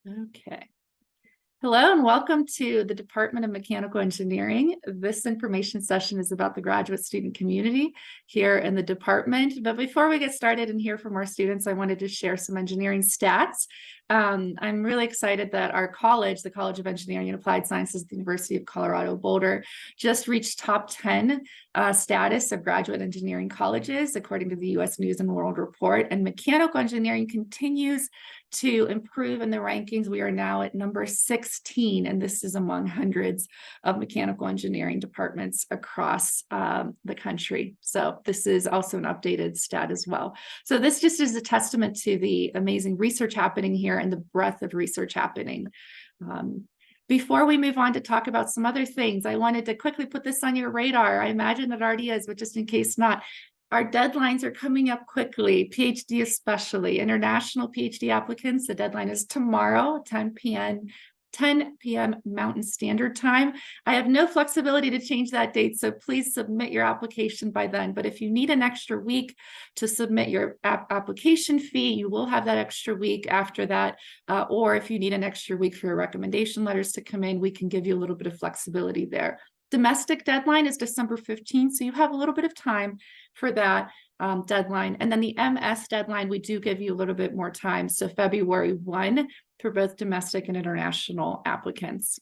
Okay. Hello and welcome to the Department of Mechanical Engineering. This information session is about the graduate student community here in the department. But before we get started and hear from our students, I wanted to share some engineering stats. I'm really excited that our college, the College of Engineering and Applied Sciences at the University of Colorado Boulder, just reached top 10 status of graduate engineering colleges, according to the U.S. News and World Report. And mechanical engineering continues to improve in the rankings. We are now at number 16, and this is among hundreds of mechanical engineering departments across the country. So this is also an updated stat as well. So this just is a testament to the amazing research happening here and the breadth of research happening. Before we move on to talk about some other things, I wanted to quickly put this on your radar. I imagine it already is, but just in case not, our deadlines are coming up quickly, PhD especially. International PhD applicants, the deadline is tomorrow, 10 p.m. Mountain Standard Time. I have no flexibility to change that date, so please submit your application by then. But if you need an extra week to submit your application fee, you will have that extra week after that. Or if you need an extra week for your recommendation letters to come in, we can give you a little bit of flexibility there. Domestic deadline is December 15th, so you have a little bit of time for that deadline. And then the MS deadline, we do give you a little bit more time. So February 1 for both domestic and international applicants.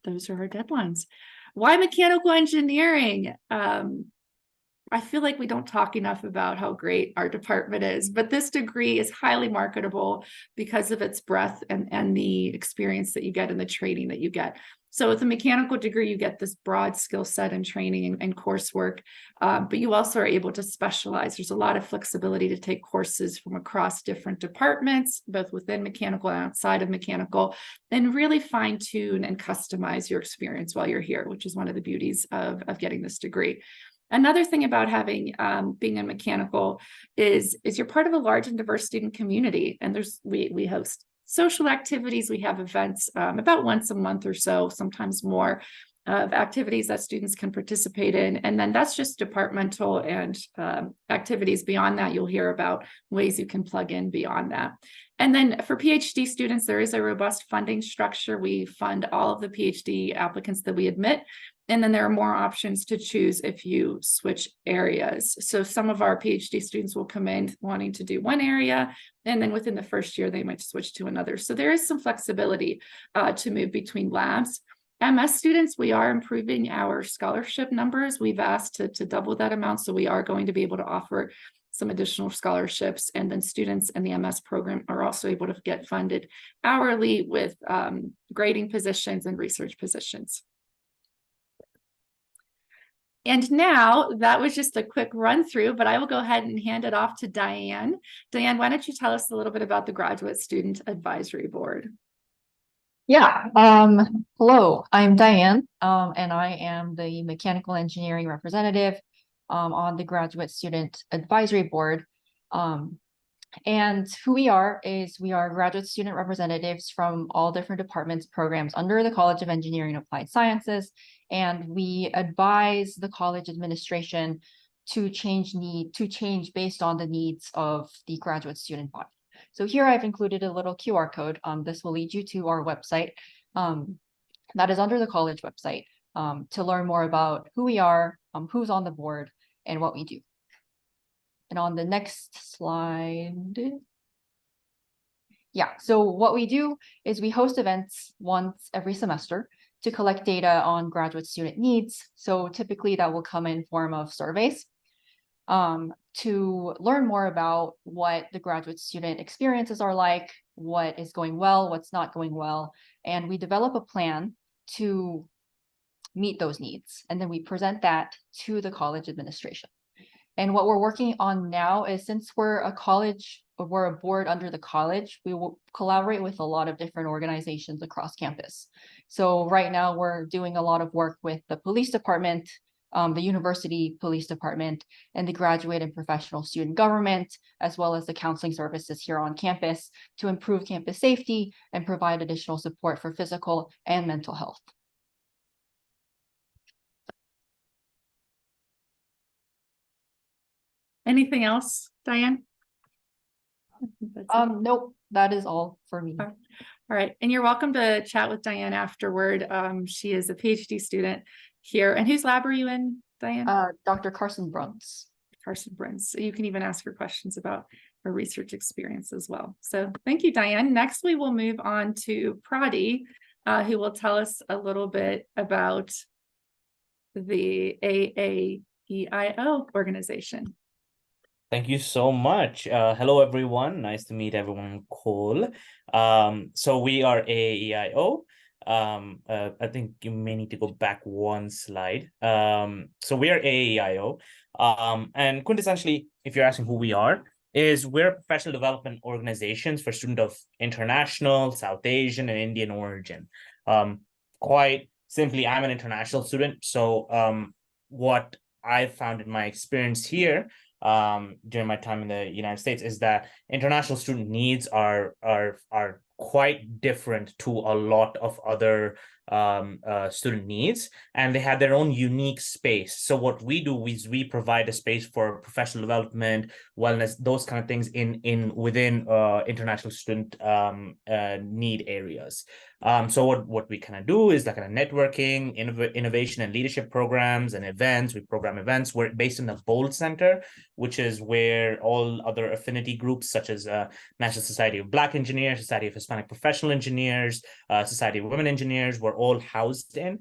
Those are our deadlines. Why mechanical engineering? I feel like we don't talk enough about how great our department is, but this degree is highly marketable because of its breadth and the experience that you get and the training that you get. So with a mechanical degree, you get this broad skill set and training and coursework, but you also are able to specialize. There's a lot of flexibility to take courses from across different departments, both within mechanical and outside of mechanical, and really fine tune and customize your experience while you're here, which is one of the beauties of getting this degree. Another thing about having being in mechanical is you're part of a large and diverse student community, and we host social activities. We have events about once a month or so, sometimes more, of activities that students can participate in. And then that's just departmental and activities. Beyond that, you'll hear about ways you can plug in beyond that. And then for PhD students, there is a robust funding structure. We fund all of the PhD applicants that we admit. And then there are more options to choose if you switch areas. So some of our PhD students will come in wanting to do one area, and then within the first year, they might switch to another. So there is some flexibility to move between labs. MS students, we are improving our scholarship numbers. We've asked to double that amount, so we are going to be able to offer some additional scholarships. And then students in the MS program are also able to get funded hourly with grading positions and research positions. And now that was just a quick run through, but I will go ahead and hand it off to Diane. Diane, why don't you tell us a little bit about the Graduate Student Advisory Board? Yeah, hello, I'm Diane, and I am the mechanical engineering representative on the Graduate Student Advisory Board. And who we are is we are graduate student representatives from all different departments, programs under the College of Engineering and Applied Sciences, and we advise the college administration to change based on the needs of the graduate student body. So here I've included a little QR code. This will lead you to our website that is under the college website to learn more about who we are, who's on the board, and what we do. And on the next slide, yeah, so what we do is we host events once every semester to collect data on graduate student needs. So typically that will come in form of surveys to learn more about what the graduate student experiences are like, what is going well, what's not going well. And we develop a plan to meet those needs. And then we present that to the college administration. And what we're working on now is, since we're a board under the college, we will collaborate with a lot of different organizations across campus. So right now we're doing a lot of work with the police department, the university police department, and the graduate and professional student government, as well as the counseling services here on campus to improve campus safety and provide additional support for physical and mental health. Anything else, Diane? Nope, that is all for me. All right. And you're welcome to chat with Diane afterward. She is a PhD student here. And whose lab are you in, Diane? Dr. Carson Bruns. Carson Bruns. So you can even ask her questions about her research experience as well. So thank you, Diane. Next, we will move on to Prati, who will tell us a little bit about the AAEIO organization. Thank you so much. Hello, everyone. Nice to meet everyone on call. So we are AAEIO. I think you may need to go back one slide. So we are AAEIO. And quintessentially, if you're asking who we are, is we're professional development organizations for students of international, South Asian, and Indian origin. Quite simply, I'm an international student. So what I've found in my experience here during my time in the United States is that international student needs are quite different to a lot of other student needs, and they have their own unique space. So what we do is we provide a space for professional development, wellness, those kind of things within international student need areas. So what we kind of do is like kind of networking, innovation and leadership programs and events. We program events. We're based in the Bold Center, which is where all other affinity groups such as National Society of Black Engineers, Society of Hispanic Professional Engineers, Society of Women Engineers were all housed in.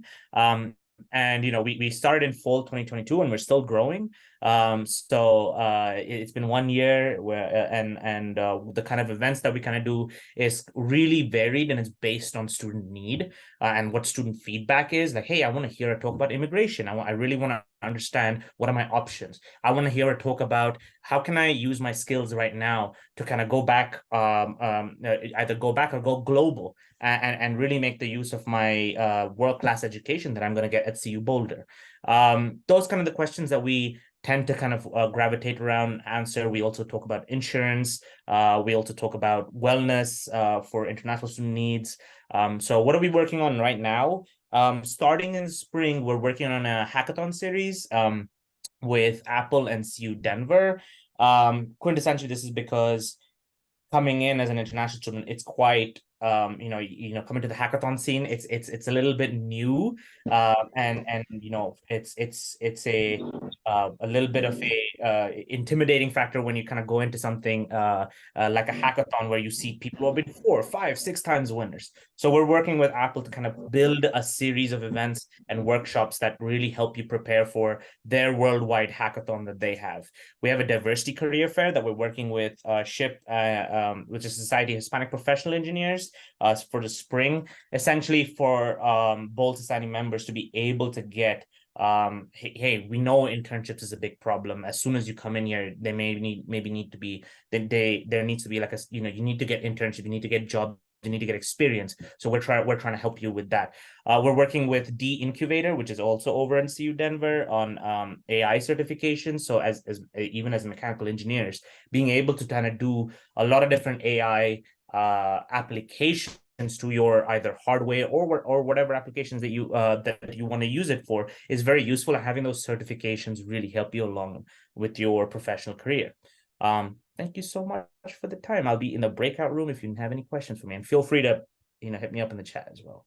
And we started in fall 2022 and we're still growing. So it's been 1 year where and the kind of events that we kind of do is really varied, and it's based on student need and what student feedback is. Like, hey, I want to hear a talk about immigration. I really want to understand what are my options. I want to hear a talk about how can I use my skills right now to kind of go back, either go back or go global, and really make the use of my world-class education that I'm going to get at CU Boulder. Those kind of the questions that we tend to kind of gravitate around, answer. We also talk about insurance. We also talk about wellness for international student needs. So what are we working on right now? Starting in spring, we're working on a hackathon series with Apple and CU Denver. Quintessentially, this is because coming in as an international student, it's quite coming to the hackathon scene, it's a little bit new, and it's a little bit of a intimidating factor when you kind of go into something like a hackathon where you see people who have been 4, 5, 6 times winners. So we're working with Apple to kind of build a series of events and workshops that really help you prepare for their worldwide hackathon that they have. We have a diversity career fair that we're working with SHIP, which is Society of Hispanic Professional Engineers, for the spring, essentially for Bold Society members to be able to get hey, we know internships is a big problem. As soon as you come in here, they there needs to be like you need to get internship, you need to get job, you need to get experience. So we're trying to help you with that. We're working with D Incubator, which is also over in CU Denver, on AI certification. So as even as mechanical engineers, being able to kind of do a lot of different AI applications to your either hardware or whatever applications that you want to use it for is very useful, and having those certifications really help you along with your professional career. Thank you so much for the time. I'll be in the breakout room if you have any questions for me, and feel free to hit me up in the chat as well.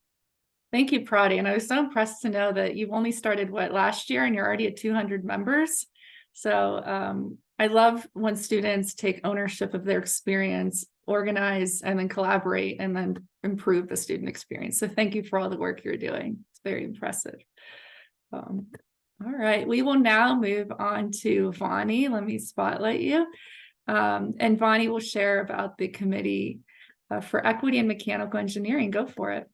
Thank you, Prati. And I was so impressed to know that you've only started last year and you're already at 200 members. So I love when students take ownership of their experience, organize, and then collaborate, and then improve the student experience. So thank you for all the work you're doing. It's very impressive. All right, we will now move on to Vani. Let me spotlight you. And Vani will share about the Committee for Equity in Mechanical Engineering. Go for it.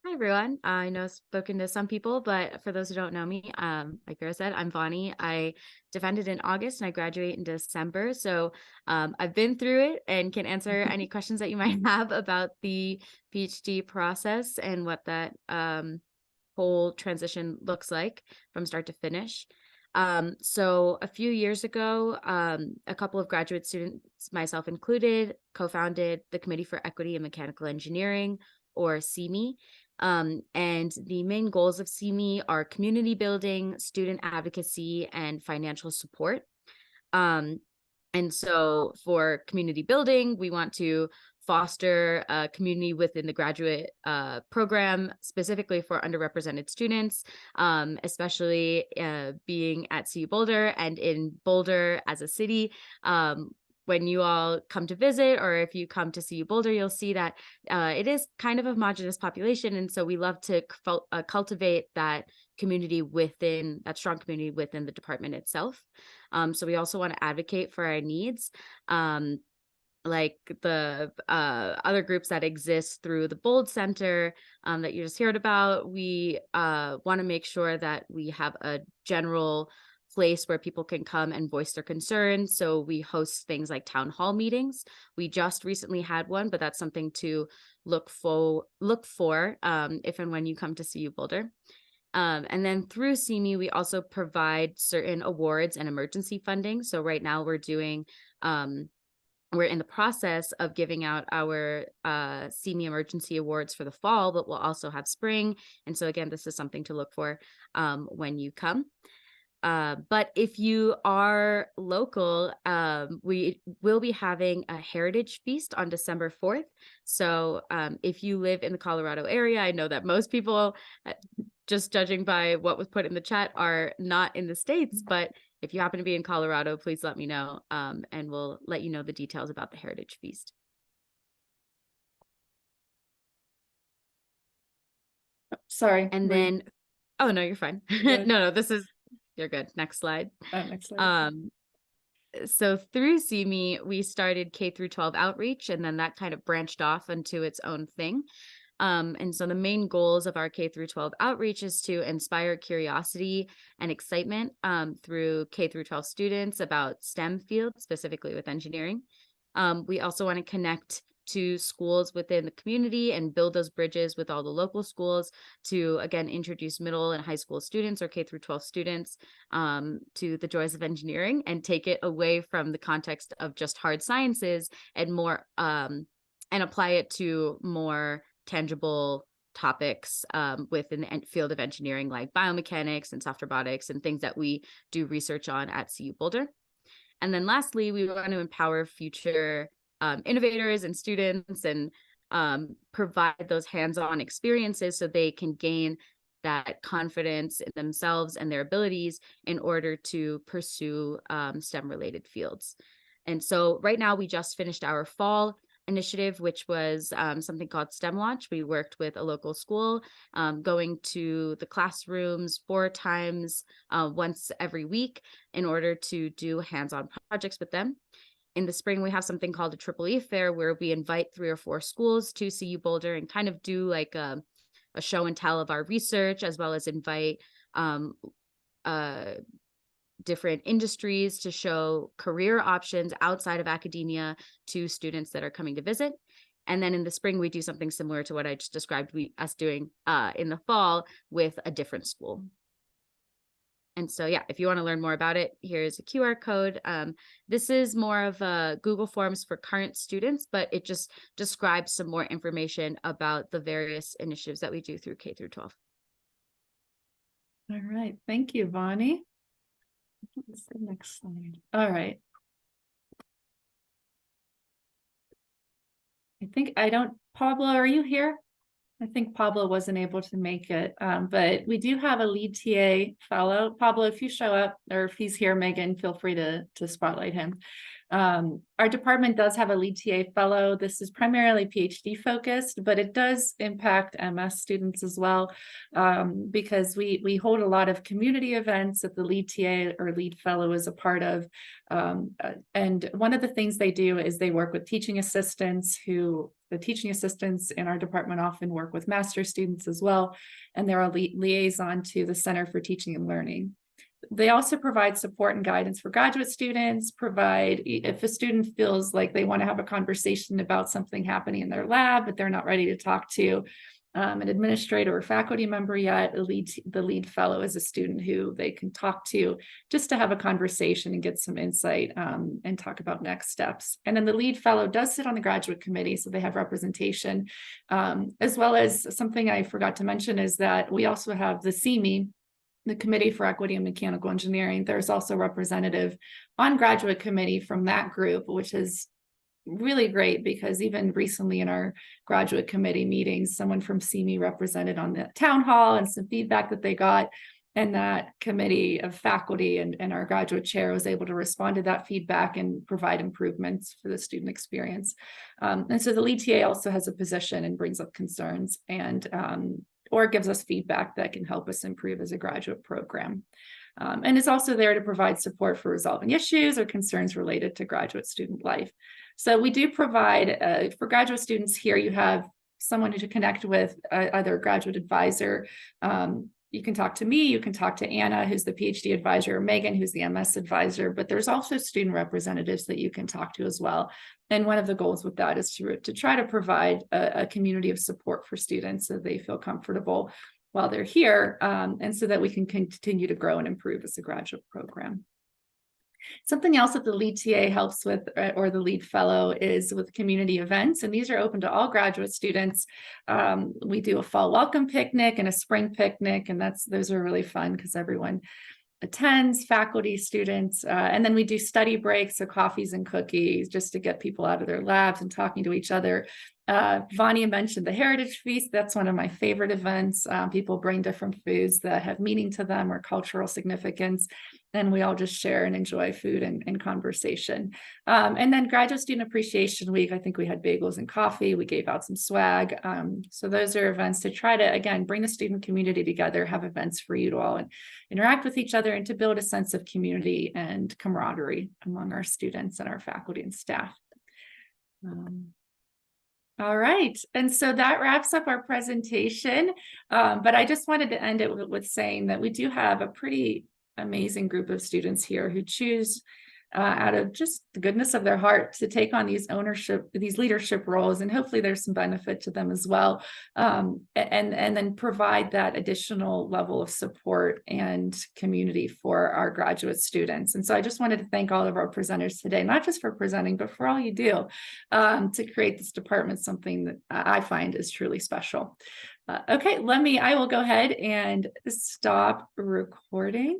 Hi, everyone. I know I've spoken to some people, but for those who don't know me, like Vera said, I'm Vani. I defended in August and I graduate in December. So I've been through it and can answer any questions that you might have about the PhD process and what that whole transition looks like from start to finish. So a few years ago, a couple of graduate students, myself included, co-founded the Committee for Equity in Mechanical Engineering, or CME. And the main goals of CME are community building, student advocacy, and financial support. And so for community building, we want to foster a community within the graduate program, specifically for underrepresented students, especially being at CU Boulder and in Boulder as a city. When you all come to visit, or if you come to CU Boulder, you'll see that it is kind of a homogenous population. And so we love to cultivate that community within, that strong community within the department itself. So we also want to advocate for our needs. Like the other groups that exist through the Bold Center that you just heard about, we want to make sure that we have a general place where people can come and voice their concerns. So we host things like town hall meetings. We just recently had one, but that's something to look for if and when you come to CU Boulder. And then through CME, we also provide certain awards and emergency funding. So right now we're doing we're in the process of giving out our CME emergency awards for the fall, but we'll also have spring. And so again, this is something to look for when you come. But if you are local, we will be having a heritage feast on December 4th. So if you live in the Colorado area, I know that most people, just judging by what was put in the chat, are not in the States, but if you happen to be in Colorado, please let me know, and we'll let you know the details about the heritage feast. Sorry. And then, oh no, you're fine. No, you're good. Next slide. Next slide. So through CME, we started K through 12 outreach, and then that kind of branched off into its own thing. And so the main goals of our K through 12 outreach is to inspire curiosity and excitement through K through 12 students about STEM fields, specifically with engineering. We also want to connect to schools within the community and build those bridges with all the local schools to, again, introduce middle and high school students or K through 12 students to the joys of engineering and take it away from the context of just hard sciences and more and apply it to more tangible topics within the field of engineering, like biomechanics and soft robotics and things that we do research on at CU Boulder. And then lastly, we want to empower future innovators and students and provide those hands-on experiences so they can gain that confidence in themselves and their abilities in order to pursue STEM-related fields. And so right now we just finished our fall initiative, which was something called STEM Launch. We worked with a local school, going to the classrooms 4 times once every week in order to do hands-on projects with them. In the spring, we have something called a Triple E Fair, where we invite 3 or 4 schools to CU Boulder and kind of do like a show and tell of our research, as well as invite different industries to show career options outside of academia to students that are coming to visit. And then in the spring, we do something similar to what I just described us doing in the fall with a different school. And so, yeah, if you want to learn more about it, here's a QR code. This is more of a Google Forms for current students, but it just describes some more information about the various initiatives that we do through K through 12. All right. Thank you, Bonnie. What's the next slide? All right. Pablo, are you here? I think Pablo wasn't able to make it, but we do have a lead TA fellow. Pablo, if you show up, or if he's here, Megan, feel free to spotlight him. Our department does have a lead TA fellow. This is primarily PhD focused, but it does impact MS students as well, because we hold a lot of community events that the lead TA or lead fellow is a part of. And one of the things they do is they work with teaching assistants the teaching assistants in our department often work with master's students as well, and they're a liaison to the Center for Teaching and Learning. They also provide support and guidance for graduate students, if a student feels like they want to have a conversation about something happening in their lab, but they're not ready to talk to an administrator or faculty member yet, the lead fellow is a student who they can talk to just to have a conversation and get some insight and talk about next steps. And then the lead fellow does sit on the graduate committee, so they have representation, as well as something I forgot to mention is that we also have the CME, the Committee for Equity and Mechanical Engineering. There's also a representative on graduate committee from that group, which is really great because even recently in our graduate committee meetings, someone from CME represented on the town hall and some feedback that they got. And that committee of faculty and our graduate chair was able to respond to that feedback and provide improvements for the student experience. And so the lead TA also has a position and brings up concerns and or gives us feedback that can help us improve as a graduate program. And is also there to provide support for resolving issues or concerns related to graduate student life. So we do provide, for graduate students here, you have someone to connect with, either a graduate advisor. You can talk to me, you can talk to Anna, who's the PhD advisor, or Megan, who's the MS advisor, but there's also student representatives that you can talk to as well. And one of the goals with that is to try to provide a community of support for students so they feel comfortable while they're here, and so that we can continue to grow and improve as a graduate program. Something else that the lead TA helps with, or the lead fellow, is with community events, and these are open to all graduate students. We do a fall welcome picnic and a spring picnic, and those are really fun because everyone attends, faculty, students, and then we do study breaks, so coffees and cookies, just to get people out of their labs and talking to each other. Vania mentioned the Heritage Feast. That's one of my favorite events. People bring different foods that have meaning to them or cultural significance, and we all just share and enjoy food and conversation. And then Graduate Student Appreciation Week, I think we had bagels and coffee. We gave out some swag. So those are events to try to, again, bring the student community together, have events for you to all and interact with each other and to build a sense of community and camaraderie among our students and our faculty and staff. All right, and so that wraps up our presentation, but I just wanted to end it with saying that we do have a pretty amazing group of students here who choose out of just the goodness of their heart to take on these leadership roles, and hopefully there's some benefit to them as well, and then provide that additional level of support and community for our graduate students. And so I just wanted to thank all of our presenters today, not just for presenting, but for all you do to create this department, something that I find is truly special. Okay, I will go ahead and stop recording.